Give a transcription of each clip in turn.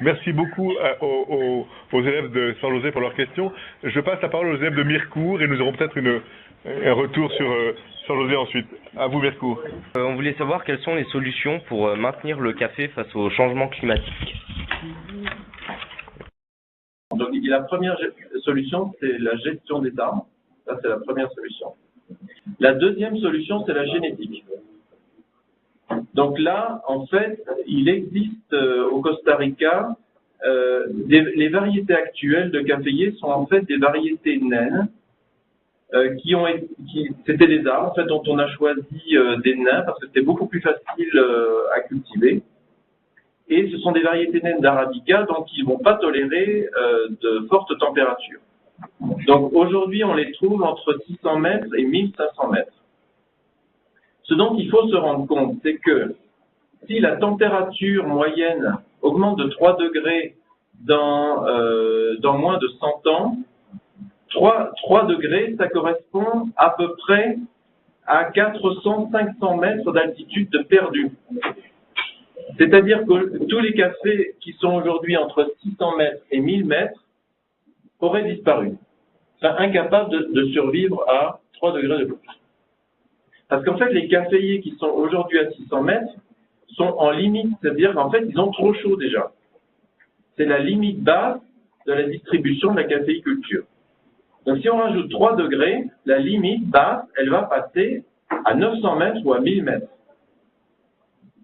Merci beaucoup aux élèves de San José pour leurs questions. Je passe la parole aux élèves de Mirecourt et nous aurons peut-être un retour sur San José ensuite. À vous, Mirecourt. On voulait savoir quelles sont les solutions pour maintenir le café face au changement climatique. Donc la première solution, c'est la gestion des arbres. Ça, c'est la première solution. La deuxième solution, c'est la génétique. Donc là, en fait, il existe au Costa Rica, les variétés actuelles de caféiers sont en fait des variétés naines c'était des arbres en fait dont on a choisi des nains parce que c'était beaucoup plus facile à cultiver. Et ce sont des variétés naines d'Arabica, donc ils ne vont pas tolérer de fortes températures. Donc aujourd'hui, on les trouve entre 600 mètres et 1500 mètres. Ce dont il faut se rendre compte, c'est que si la température moyenne augmente de 3 degrés dans moins de 100 ans, 3 degrés, ça correspond à peu près à 400-500 mètres d'altitude de perdu. C'est-à-dire que tous les cafés qui sont aujourd'hui entre 600 mètres et 1000 mètres auraient disparu. Enfin, incapables de survivre à 3 degrés de plus. Parce qu'en fait, les caféiers qui sont aujourd'hui à 600 mètres sont en limite, c'est-à-dire qu'en fait, ils ont trop chaud déjà. C'est la limite basse de la distribution de la caféiculture. Donc, si on rajoute 3 degrés, la limite basse, elle va passer à 900 mètres ou à 1000 mètres.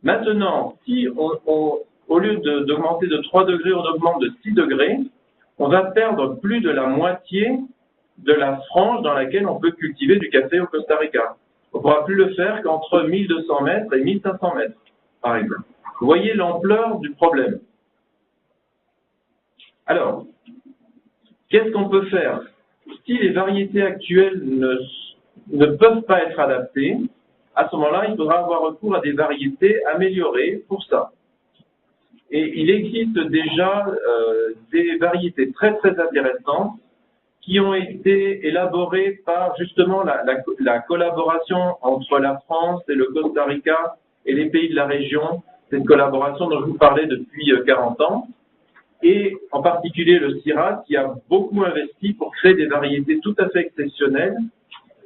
Maintenant, si au lieu d'augmenter de 3 degrés, on augmente de 6 degrés, on va perdre plus de la moitié de la frange dans laquelle on peut cultiver du café au Costa Rica. On ne pourra plus le faire qu'entre 1200 mètres et 1500 mètres, par exemple. Vous voyez l'ampleur du problème. Alors, qu'est-ce qu'on peut faire? Si les variétés actuelles ne peuvent pas être adaptées, à ce moment-là, il faudra avoir recours à des variétés améliorées pour ça. Et il existe déjà des variétés très très intéressantes qui ont été élaborées par justement la collaboration entre la France et le Costa Rica et les pays de la région. C'est une collaboration dont je vous parlais depuis 40 ans. Et en particulier le CIRAD qui a beaucoup investi pour créer des variétés tout à fait exceptionnelles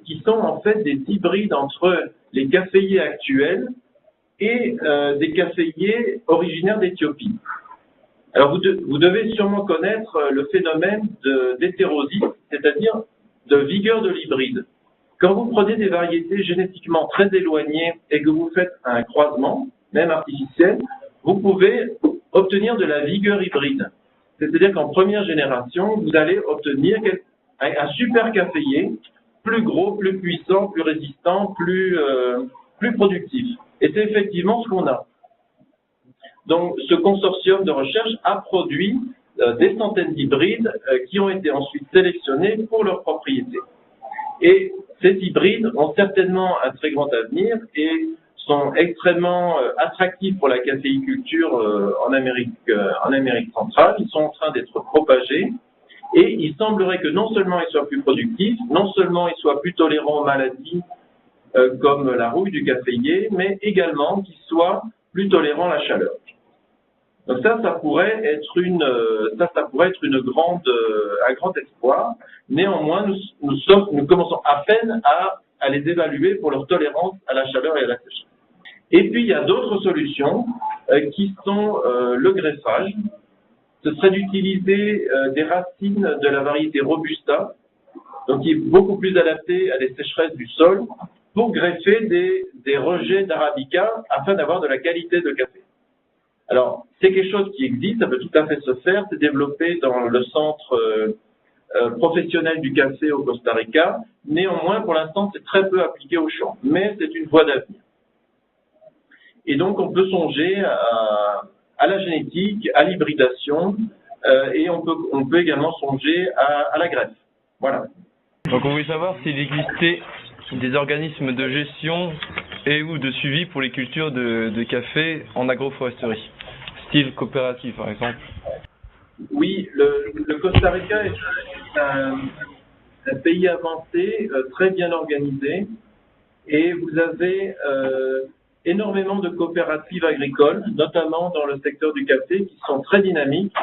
qui sont en fait des hybrides entre les caféiers actuels et des caféiers originaires d'Éthiopie. Alors vous devez sûrement connaître le phénomène d'hétérosis, c'est-à-dire de vigueur de l'hybride. Quand vous prenez des variétés génétiquement très éloignées et que vous faites un croisement, même artificiel, vous pouvez obtenir de la vigueur hybride. C'est-à-dire qu'en première génération, vous allez obtenir un super caféier, plus gros, plus puissant, plus résistant, plus productif. Et c'est effectivement ce qu'on a. Donc, ce consortium de recherche a produit des centaines d'hybrides qui ont été ensuite sélectionnés pour leurs propriétés. Et ces hybrides ont certainement un très grand avenir et sont extrêmement attractifs pour la caféiculture en Amérique centrale. Ils sont en train d'être propagés et il semblerait que non seulement ils soient plus productifs, non seulement ils soient plus tolérants aux maladies comme la rouille du caféier, mais également qu'ils soient plus tolérants à la chaleur. Donc ça pourrait être un grand espoir. Néanmoins, nous commençons à peine à les évaluer pour leur tolérance à la chaleur et à la sécheresse. Et puis il y a d'autres solutions qui sont le greffage. Ce serait d'utiliser des racines de la variété Robusta, donc qui est beaucoup plus adaptée à des sécheresses du sol, pour greffer des rejets d'Arabica afin d'avoir de la qualité de café. Alors, c'est quelque chose qui existe, ça peut tout à fait se faire, c'est développé dans le centre professionnel du café au Costa Rica. Néanmoins, pour l'instant, c'est très peu appliqué au champ, mais c'est une voie d'avenir. Et donc, on peut songer à la génétique, à l'hybridation, et on peut également songer à la greffe. Voilà. Donc, on voulait savoir s'il existait des organismes de gestion et ou de suivi pour les cultures de café en agroforesterie, style coopératif par exemple. Oui, le Costa Rica est un pays avancé, très bien organisé, et vous avez énormément de coopératives agricoles, notamment dans le secteur du café, qui sont très dynamiques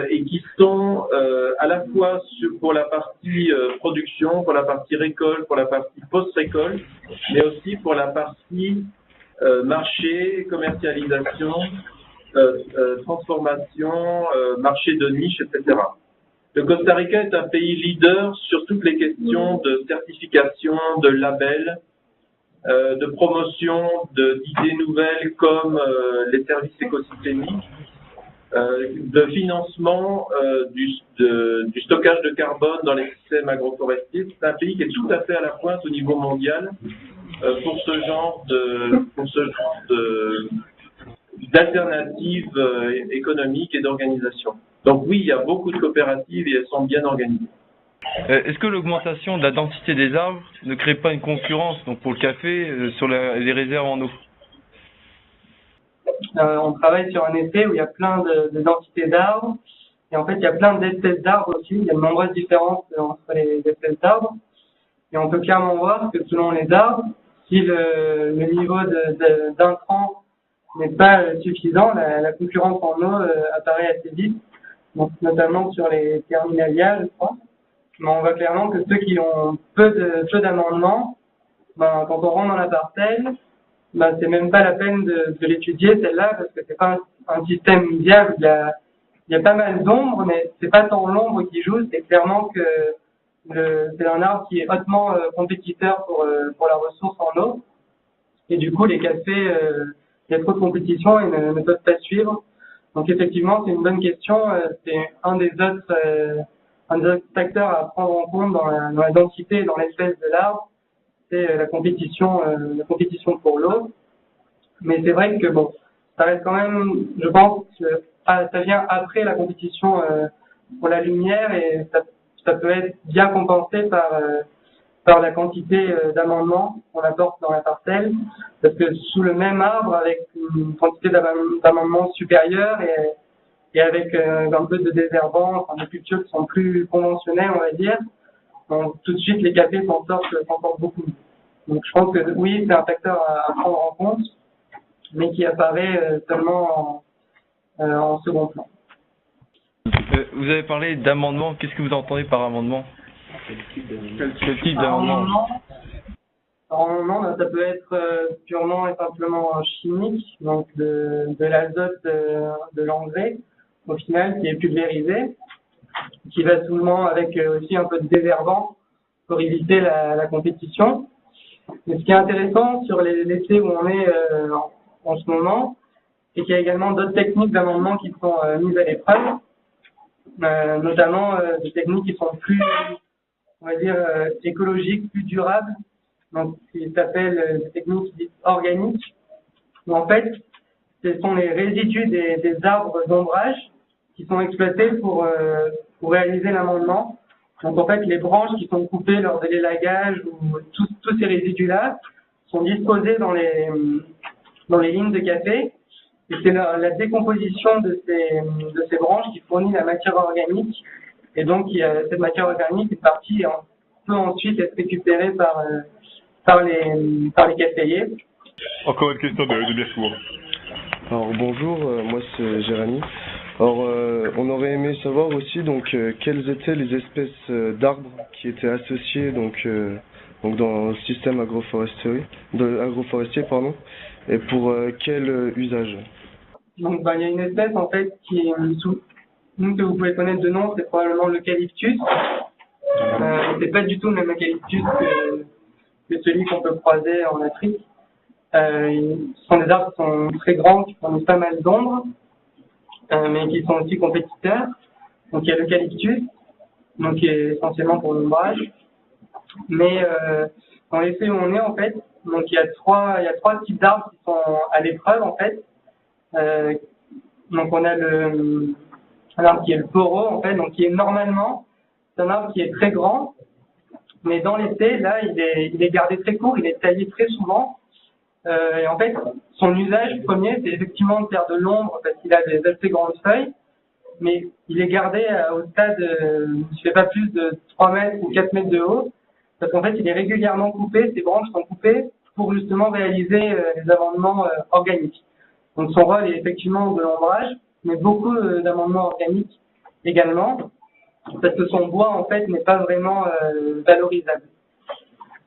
et qui sont à la fois pour la partie production, pour la partie récolte, pour la partie post-récolte, mais aussi pour la partie marché, commercialisation, transformation, marché de niche, etc. Le Costa Rica est un pays leader sur toutes les questions de certification, de labels, de promotion d'idées nouvelles comme les services écosystémiques, de financement du stockage de carbone dans les systèmes agroforestiers. C'est un pays qui est tout à fait à la pointe au niveau mondial pour ce genre d'alternatives économiques et d'organisation. Donc oui, il y a beaucoup de coopératives et elles sont bien organisées. Est-ce que l'augmentation de la densité des arbres ne crée pas une concurrence donc pour le café sur les réserves en eau? On travaille sur un essai où il y a plein de densités d'arbres et en fait il y a plein d'espèces d'arbres aussi. Il y a de nombreuses différences entre les espèces d'arbres et on peut clairement voir que selon les arbres, si le niveau d'intrants n'est pas suffisant, la concurrence en eau apparaît assez vite, donc notamment sur les terminalia, je crois. Mais on voit clairement que ceux qui ont peu d'amendements, quand on rentre dans la parcelle, c'est même pas la peine de l'étudier celle-là parce que c'est pas un système viable. Il y a pas mal d'ombre, mais c'est pas tant l'ombre qui joue, c'est clairement que c'est un arbre qui est hautement compétiteur pour la ressource en eau. Et du coup, les cafés, il y a trop de compétition et ne peuvent pas suivre. Donc effectivement, c'est une bonne question. C'est un des autres facteurs à prendre en compte dans la densité et dans l'espèce de l'arbre, c'est la compétition pour l'eau. Mais c'est vrai que bon, ça reste quand même, je pense, que ça vient après la compétition pour la lumière et ça peut être bien compensé par la quantité d'amendements qu'on apporte dans la parcelle, parce que sous le même arbre, avec une quantité d'amendements supérieure et avec un peu de désherbants, des cultures qui sont plus conventionnelles, on va dire, donc tout de suite les cafés s'en sortent beaucoup. Donc je pense que oui, c'est un facteur à prendre en compte, mais qui apparaît seulement en second plan. Vous avez parlé d'amendement, qu'est-ce que vous entendez par amendement? Quel type d'amendement? Amendement, ça peut être purement et simplement chimique, donc de l'azote, de l'engrais, au final, qui est pulvérisé, qui va souvent avec aussi un peu de désherbant pour éviter la compétition. Mais ce qui est intéressant sur l'essai où on est en ce moment, c'est qu'il y a également d'autres techniques d'amendement qui sont mises à l'épreuve, notamment des techniques qui sont plus, on va dire, écologiques, plus durables, donc qui s'appellent des techniques dites organiques, où en fait, ce sont les résidus des arbres d'ombrage qui sont exploités pour réaliser l'amendement. Donc en fait, les branches qui sont coupées lors de l'élagage ou tous ces résidus-là sont disposés dans les lignes de café. Et c'est la décomposition de ces branches qui fournit la matière organique. Et donc cette matière organique, une partie peut ensuite être récupérée par les caféiers. Encore une question de Mircourt. Alors bonjour, moi c'est Jérémy. Alors on aurait aimé savoir aussi donc quelles étaient les espèces d'arbres qui étaient associées donc dans le système agroforestier et pour quel usage? Donc il y a une espèce en fait qui est que vous pouvez connaître de nom, c'est probablement l'eucalyptus. C'est pas du tout le même eucalyptus que celui qu'on peut croiser en Afrique. Ce sont des arbres qui sont très grands, qui fournissent pas mal d'ombre, mais qui sont aussi compétiteurs. Donc il y a l'eucalyptus, donc qui est essentiellement pour l'ombrage. Mais dans l'essai où on est en fait, donc il y a trois types d'arbres qui sont à l'épreuve en fait. Donc on a l'arbre qui est le poro en fait, donc qui est normalement, c'est un arbre qui est très grand, mais dans l'essai là il est gardé très court, il est taillé très souvent. Et en fait, son usage premier, c'est effectivement de faire de l'ombre parce qu'il a des assez grandes feuilles, mais il est gardé au stade, il ne fait pas plus de 3 mètres ou 4 mètres de haut, parce qu'en fait, il est régulièrement coupé, ses branches sont coupées pour justement réaliser les amendements organiques. Donc son rôle est effectivement de l'ombrage, mais beaucoup d'amendements organiques également, parce que son bois en fait n'est pas vraiment valorisable.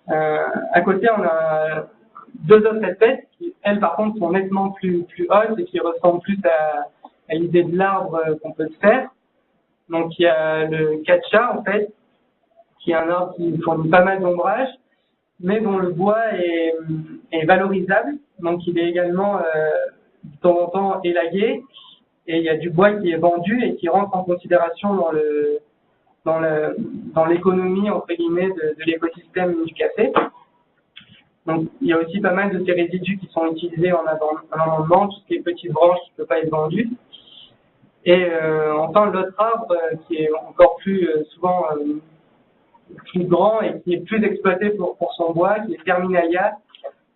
À côté, on a deux autres espèces qui, elles, par contre, sont nettement plus hautes et qui ressemblent plus à l'idée de l'arbre qu'on peut se faire. Donc, il y a le catcha, en fait, qui est un arbre qui fournit pas mal d'ombrage, mais dont le bois est valorisable. Donc, il est également, de temps en temps, élagué. Et il y a du bois qui est vendu et qui rentre en considération dans l'économie, entre guillemets, de l'écosystème du café. Donc, il y a aussi pas mal de ces résidus qui sont utilisés en amendement, toutes les petites branches qui ne peuvent pas être vendues. Et enfin, l'autre arbre qui est encore plus souvent plus grand et qui est plus exploité pour son bois, qui est Terminalia.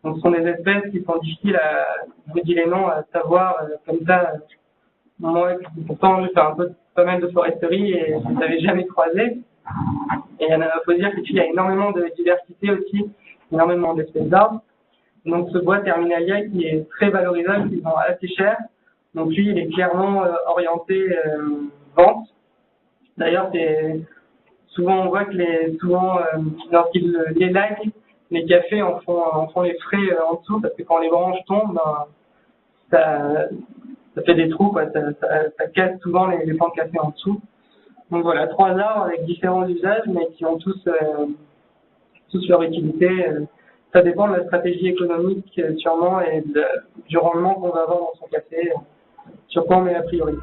Donc, ce sont des espèces qui sont difficiles à, je vous dis les noms, à savoir comme ça. Moi, pourtant, je fais pas mal de foresterie et je ne les avais jamais croisés. Et il faut dire qu'il y a énormément de diversité aussi, énormément d'espèces d'arbres. Donc, ce bois Terminalia qui est très valorisable, qui vend assez cher. Donc, lui, il est clairement orienté vente. D'ailleurs, souvent, on voit que lorsqu'ils élaguent, les cafés en font les frais en dessous, parce que quand les branches tombent, ça fait des trous, quoi. Ça casse souvent les plants de café en dessous. Donc voilà, 3 arbres avec différents usages, mais qui ont tous leur utilité. Ça dépend de la stratégie économique sûrement et du rendement qu'on va avoir dans son café, sur quoi on met la priorité.